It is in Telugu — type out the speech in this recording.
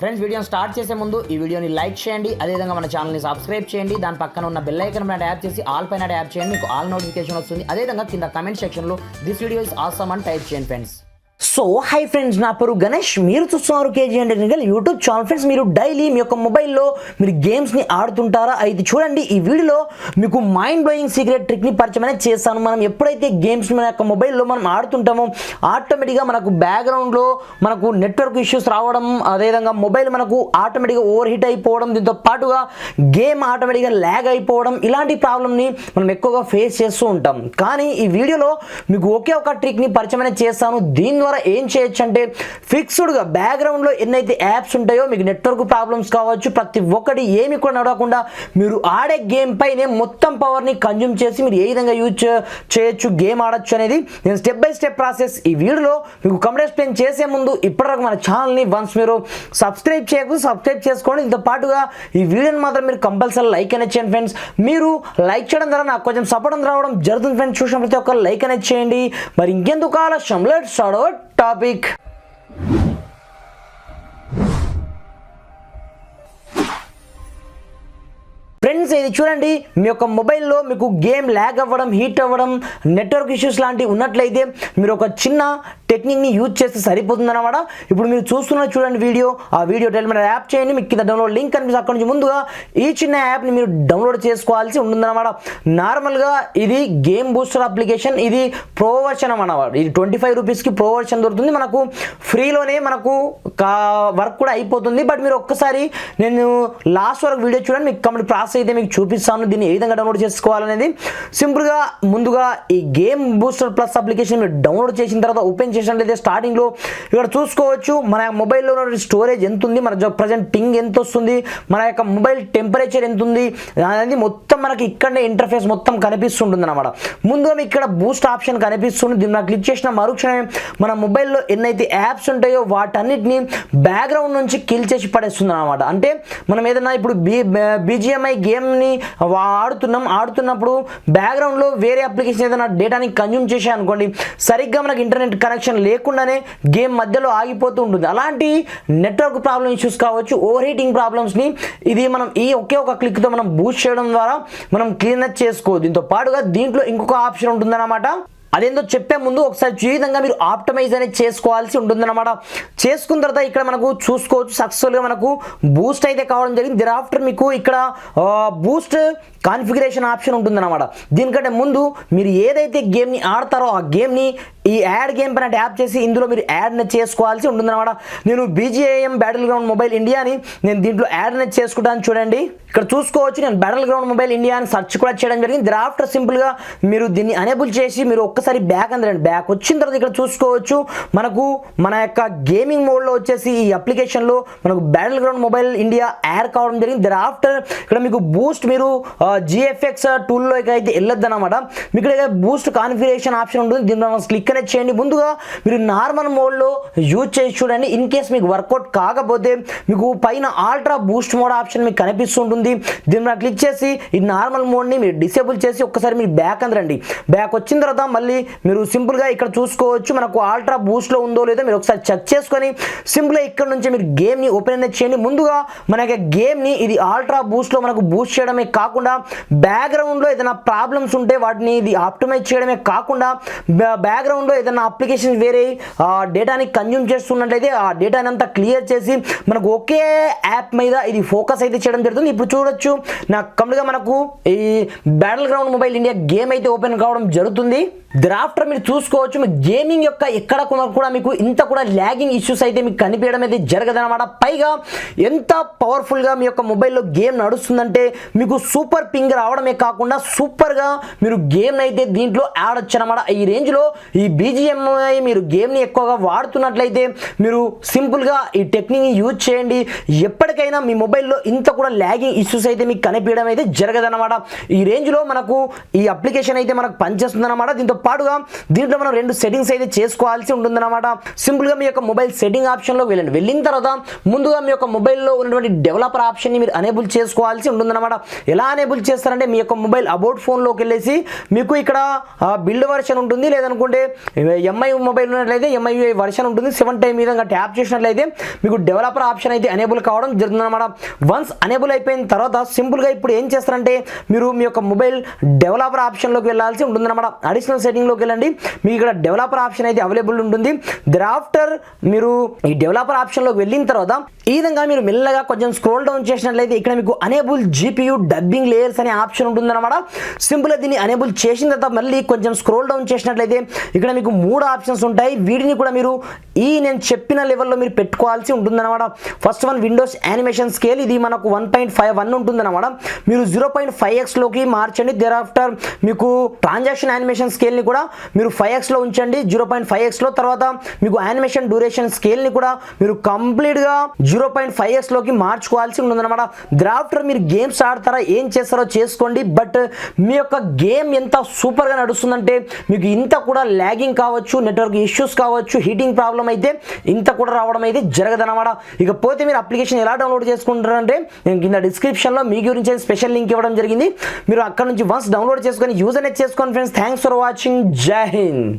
ఫ్రెండ్స్ వీడియోని స్టార్ట్ చేసే ముందు ఈ వీడియోని లైక్ చేయండి, అదేవిధంగా మన ఛానల్ని సబ్స్క్రైబ్ చేయండి. దాని పక్కన ఉన్న బెల్ ఐకాన్ పైన ట్యాప్ చేసి ఆల్ పైన ట్యాప్ చేయండి, మీకు ఆల్ నోటిఫికేషన్ వస్తుంది. అదేవిధంగా కింద కమెంట్ సెక్షన్లో దిస్ వీడియో ఇస్ ఆసమ్ అని టైప్ చేయండి ఫ్రెండ్స్. సో హై ఫ్రెండ్స్, నా పేరు గణేష్, మీరు చూస్తున్నారు KG and technical YouTube channel. Friends, మీరు డైలీ మీ యొక్క మొబైల్లో మీరు గేమ్స్ని ఆడుతుంటారా? అయితే చూడండి, ఈ వీడియోలో మీకు మైండ్ బ్లోయింగ్ సీక్రెట్ ట్రిక్ని పరిచయం అనేది చేస్తాను. మనం ఎప్పుడైతే గేమ్స్ మన యొక్క మొబైల్లో మనం ఆడుతుంటామో ఆటోమేటిక్గా మనకు బ్యాక్గ్రౌండ్లో మనకు నెట్వర్క్ ఇష్యూస్ రావడం, అదేవిధంగా మొబైల్ మనకు ఆటోమేటిక్గా ఓవర్ హీట్ అయిపోవడం, దీంతో పాటుగా గేమ్ ఆటోమేటిక్గా ల్యాగ్ అయిపోవడం, ఇలాంటి ప్రాబ్లమ్ని మనం ఎక్కువగా ఫేస్ చేస్తూ ఉంటాం. కానీ ఈ వీడియోలో మీకు ఒకే ఒక ట్రిక్ని పరిచయం అనేది చేస్తాను. దీని ద్వారా ఏం చేయొచ్చు అంటే, ఫిక్స్డ్గా బ్యాక్గ్రౌండ్లో ఎన్నైతే యాప్స్ ఉంటాయో మీకు నెట్వర్క్ ప్రాబ్లమ్స్ కావచ్చు, ప్రతి ఒక్కటి ఏమి కూడా నడవకుండా మీరు ఆడే గేమ్ పైనే మొత్తం పవర్ని కన్జ్యూమ్ చేసి మీరు ఏ విధంగా యూజ్ చేయొచ్చు, గేమ్ ఆడొచ్చు అనేది నేను స్టెప్ బై స్టెప్ ప్రాసెస్ ఈ వీడియోలో మీకు కంప్లీట్ ఎక్స్ప్లెయిన్ చేసే ముందు ఇప్పటివరకు మన ఛానల్ని వన్స్ మీరు సబ్స్క్రైబ్ చేసుకోండి. దీంతో పాటుగా ఈ వీడియోని మాత్రం మీరు కంపల్సరీ లైక్ అనేది చేయండి ఫ్రెండ్స్. మీరు లైక్ చేయడం ద్వారా నాకు కొంచెం సపోర్ట్ రావడం జరుగుతుంది ఫ్రెండ్స్. చూసిన ప్రతి ఒక్కరు లైక్ అనేది చేయండి. మరి ఇంకెందుకు ఆలస్యం, let's start our topic. Friends, ఇది చూడండి, మీ యొక్క మొబైల్లో మీకు గేమ్ ల్యాగ్ అవ్వడం, హీట్ అవ్వడం, నెట్వర్క్ ఇష్యూస్ లాంటివి ఉన్నట్లయితే మీరు ఒక చిన్న టెక్నిక్ని యూజ్ చేస్తే సరిపోతుంది అన్నమాట. ఇప్పుడు మీరు చూస్తున్నారు చూడండి వీడియో, ఆ వీడియో టెలిమీటర్ యాప్ చేయండి, మీకు కింద డౌన్లోడ్ లింక్ కనిపిస్తుంది. అక్కడ నుంచి ముందుగా ఈ చిన్న యాప్ని మీరు డౌన్లోడ్ చేసుకోవాల్సి ఉంటుందన్నమాట. నార్మల్గా ఇది గేమ్ బూస్టర్ అప్లికేషన్, ఇది ప్రో వర్షన్ అన్నమాట. ఇది 25 రూపీస్కి ప్రో వర్షన్ దొరుకుతుంది. మనకు ఫ్రీలోనే మనకు వర్క్ కూడా అయిపోతుంది. బట్ మీరు ఒక్కసారి నేను లాస్ట్ వరకు వీడియో చూడండి, మీకు కంప్లీట్ ప్రాసెస్ అయితే మీకు చూపిస్తాను. దీన్ని ఏ విధంగా డౌన్లోడ్ చేసుకోవాలనేది. సింపుల్గా ముందుగా ఈ గేమ్ బూస్టర్ ప్లస్ అప్లికేషన్ మీరు డౌన్లోడ్ చేసిన తర్వాత ఓపెన్ చేసినట్లయితే స్టార్టింగ్లో ఇక్కడ చూసుకోవచ్చు మన మొబైల్లో ఉన్న స్టోరేజ్ ఎంత ఉంది, మన ప్రజెంట్ పింగ్ ఎంత వస్తుంది, మన యొక్క మొబైల్ టెంపరేచర్ ఎంత ఉంది అనేది మొత్తం మనకి ఇక్కడనే ఇంటర్ఫేస్ మొత్తం కనిపిస్తుంటుంది అనమాట. ముందుగా మీకు ఇక్కడ బూస్ట్ ఆప్షన్ కనిపిస్తుంది. దీన్ని క్లిక్ చేసిన మరుక్షణమే మన మొబైల్లో ఎన్నైతే యాప్స్ ఉంటాయో వాటన్నిటిని బ్యాక్గ్రౌండ్ నుంచి కిల్ చేసి పడేస్తుంది అనమాట. అంటే మనం ఏదైనా ఇప్పుడు బీజిఎంఐ గేమ్ని ఆడుతున్నప్పుడు బ్యాక్గ్రౌండ్లో వేరే అప్లికేషన్ ఏదైనా డేటాని కన్జ్యూమ్ చేసే అనుకోండి, సరిగ్గా మనకి ఇంటర్నెట్ కనెక్షన్ లేకుండానే గేమ్ మధ్యలో ఆగిపోతూ ఉంటుంది. అలాంటి నెట్వర్క్ ప్రాబ్లమ్ ఇష్యూస్ కావచ్చు, ఓవర్ హీటింగ్ ప్రాబ్లమ్స్ని ఇది మనం ఈ ఒకే ఒక క్లిక్తో మనం బూస్ట్ చేయడం ద్వారా మనం క్లీనప్ చేసుకోవచ్చు. దీంతో పాటుగా దీంట్లో ఇంకొక ఆప్షన్ ఉంటుందన్నమాట. అదేందో చెప్పే ముందు ఒకసారి ఈ విధంగా మీరు ఆప్టమైజ్ అనేది చేసుకోవాల్సి ఉంటుందన్నమాట. చేసుకున్న తర్వాత ఇక్కడ మనకు చూసుకోవచ్చు సక్సెస్ఫుల్గా మనకు బూస్ట్ అయితే కావడం జరిగింది. దిర్ ఆఫ్టర్ మీకు ఇక్కడ బూస్ట్ కాన్ఫిగరేషన్ ఆప్షన్ ఉంటుందన్నమాట. దీనికంటే ముందు మీరు ఏదైతే గేమ్ని ఆడతారో ఆ గేమ్ని ఈ యాడ్ గేమ్ పైన ట్యాప్ చేసి ఇందులో మీరు యాడ్ని చేసుకోవాల్సి ఉంటుందన్నమాట. నేను BGIM బ్యాటిల్ గ్రౌండ్ మొబైల్ ఇండియాని నేను దీంట్లో యాడ్ని చేసుకుంటాను. చూడండి, ఇక్కడ చూసుకోవచ్చు నేను బ్యాటిల్ గ్రౌండ్ మొబైల్ ఇండియా అని సెర్చ్ కూడా చేయడం జరిగింది. దిర్ ఆఫ్టర్ సింపుల్గా మీరు దీన్ని అనేబుల్ చేసి మీరు ఒక్కసారి బ్యాక్ అందరండి. బ్యాక్ వచ్చిన తర్వాత ఇక్కడ చూసుకోవచ్చు మనకు మన యొక్క గేమింగ్ మోడ్లో వచ్చేసి ఈ అప్లికేషన్లో మనకు battle ground mobile India add కావడం జరిగింది. దిర్ ఆఫ్టర్ ఇక్కడ మీకు బూస్ట్ మీరు GFX టూల్లోకి అయితే వెళ్ళొద్దు అనమాట. మీకు ఇక్కడ బూస్ట్ కాన్ఫిగరేషన్ ఆప్షన్ ఉంటుంది. దీన్ని క్లిక్ అనేది చేయండి. ముందుగా మీరు నార్మల్ మోడ్లో యూజ్ చేసి చూడండి. ఇన్ కేస్ మీకు వర్కౌట్ కాకపోతే మీకు పైన ఆల్ట్రా బూస్ట్ మోడ్ ఆప్షన్ మీకు కనిపిస్తుంటుంది. దీన్ని క్లిక్ చేసి ఈ నార్మల్ మోడ్ని మీరు డిసేబుల్ చేసి ఒక్కసారి మీరు బ్యాక్ అందరండి. బ్యాక్ వచ్చిన తర్వాత మళ్ళీ మీరు సింపుల్గా ఇక్కడ చూసుకోవచ్చు మనకు ఆల్ట్రా బూస్ట్లో ఉందో లేదో మీరు ఒకసారి చెక్ చేసుకొని సింపుల్గా ఇక్కడ నుంచి మీరు గేమ్ని ఓపెన్ అనేది చేయండి. ముందుగా మన యొక్క గేమ్ని ఇది ఆల్ట్రా బూస్ట్లో మనకు బూస్ట్ చేయడమే కాకుండా బ్యాక్గ్రౌండ్లో ఏదైనా ప్రాబ్లమ్స్ ఉంటే వాటిని ఇది ఆప్టిమైజ్ చేయడమే కాకుండా బ్యాక్గ్రౌండ్లో ఏదైనా అప్లికేషన్ వేరే డేటాని కన్జ్యూమ్ చేస్తున్నట్లయితే ఆ డేటాని అంతా క్లియర్ చేసి మనకు ఒకే యాప్ మీద ఇది ఫోకస్ అయితే చేయడం జరుగుతుంది. ఇప్పుడు చూడొచ్చు నాకు కంప్లీట్గా మనకు ఈ battle ground mobile India game అయితే ఓపెన్ కావడం జరుగుతుంది. దిరాఫ్టర్ మీరు చూసుకోవచ్చు మీ గేమింగ్ యొక్క ఎక్కడ కూడా మీకు ఇంత కూడా ల్యాగింగ్ ఇష్యూస్ అయితే మీకు కనిపించడం అయితే జరగదన్నమాట. పైగా ఎంత పవర్ఫుల్గా మీ యొక్క మొబైల్లో గేమ్ నడుస్తుందంటే మీకు సూపర్ పింగ్ రావడమే కాకుండా సూపర్గా మీరు గేమ్ అయితే దీంట్లో ఆడొచ్చు అనమాట. ఈ రేంజ్లో ఈ BGMI మీరు గేమ్ని ఎక్కువగా వాడుతున్నట్లయితే మీరు సింపుల్గా ఈ టెక్నిక్ని యూజ్ చేయండి. ఎప్పటికైనా మీ మొబైల్లో ఇంత కూడా ల్యాగింగ్ ఇష్యూస్ అయితే మీకు కనిపించడం అయితే జరగదన్నమాట. ఈ రేంజ్లో మనకు ఈ అప్లికేషన్ అయితే మనకు పనిచేస్తుంది అనమాట. దీంతో పాటుగా దీంట్లో మనం 2 సెట్టింగ్స్ అయితే చేసుకోవాల్సి ఉంటుందన్నమాట. సింపుల్గా మీ యొక్క మొబైల్ సెట్టింగ్ ఆప్షన్లోకి వెళ్ళండి. వెళ్ళిన తర్వాత ముందుగా మీ యొక్క మొబైల్లో ఉన్నటువంటి డెవలపర్ ఆప్షన్ని మీరు అనేబుల్ చేసుకోవాల్సి ఉంటుందన్నమాట. ఎలా అనేబుల్ చేస్తారంటే మీ యొక్క మొబైల్ అబౌట్ ఫోన్లోకి వెళ్ళేసి మీకు ఇక్కడ బిల్డ్ వర్షన్ ఉంటుంది, లేదనుకుంటే ఎంఐ మొబైల్ ఉన్నట్లయితే ఎంఐ వర్షన్ ఉంటుంది. 7 టైం విధంగా ట్యాప్ చేసినట్లయితే మీకు డెవలపర్ ఆప్షన్ అయితే అనేబుల్ కావడం జరుగుతుందన్నమాట. వన్స్ అనేబుల్ అయిపోయిన తర్వాత సింపుల్గా ఇప్పుడు ఏం చేస్తారంటే మీరు మీ యొక్క మొబైల్ డెవలపర్ ఆప్షన్లోకి వెళ్ళాల్సి ఉంటుందన్నమాట. అడిషనల్ సెట్టింగ్లోకి వెళ్ళండి. మీకు ఇక్కడ డెవలపర్ ఆప్షన్ అయితే అవైలబుల్ ఉంటుంది. దరాఫ్టర్ మీరు ఈ డెవలపర్ ఆప్షన్లోకి వెళ్ళిన తర్వాత ఈ విధంగా మీరు మెల్లగా కొంచెం స్క్రోల్ డౌన్ చేసినట్లయితే ఇక్కడ మీకు అనేబుల్ జీపీయూ డబ్బింగ్ లేయర్స్ అనే ఆప్షన్ ఉంటుందన్నమాట. సింపుల్గా దీన్ని అనేబుల్ చేసిన తర్వాత మళ్ళీ కొంచెం స్క్రోల్ డౌన్ చేసినట్లయితే ఇక్కడ మీకు 3 ఆప్షన్స్ ఉంటాయి. వీటిని కూడా మీరు నేను చెప్పిన లెవెల్లో మీరు పెట్టుకోవాల్సి ఉంటుందన్నమాట. First one Windows animation scale, ఇది మనకు 1.51 ఉంటుందన్నమాట. మీరు 0.5xలోకి మార్చండి. దేరాఫ్టర్ మీకు ట్రాన్సాక్షన్ యానిమేషన్ స్కేల్ని కూడా మీరు 5xలో ఉంచండి, 0.5xలో. తర్వాత మీకు యానిమేషన్ డ్యూరేషన్ స్కేల్ని కూడా మీరు కంప్లీట్గా 0.5xలోకి మార్చుకోవాల్సి ఉంటుందన్నమాట. ద్రాఫ్టర్ మీరు గేమ్స్ ఆడతారా, ఏం చేస్తారో చేసుకోండి, బట్ మీ యొక్క గేమ్ ఎంత సూపర్గా నడుస్తుందంటే మీకు ఇంత కూడా ల్యాగింగ్ కావచ్చు, నెట్వర్క్ ఇష్యూస్ కావచ్చు, హీటింగ్ ప్రాబ్లం అయితే ఇంత కూడా రావడం అయితే జరగదన్నమాట. ఇకపోతే మీరు అప్లికేషన్ ఎలా డౌన్లోడ్ చేసుకుంటారంటే నేను కింద డిస్క్రిప్షన్లో మీ గురించి స్పెషల్ లింక్ ఇవ్వడం జరిగింది. మీరు అక్కడ నుంచి వన్స్ డౌన్లోడ్ చేసుకొని యూజ్ అనేది చేసుకోండి ఫ్రెండ్స్. Thanks for watching. జై హింద్.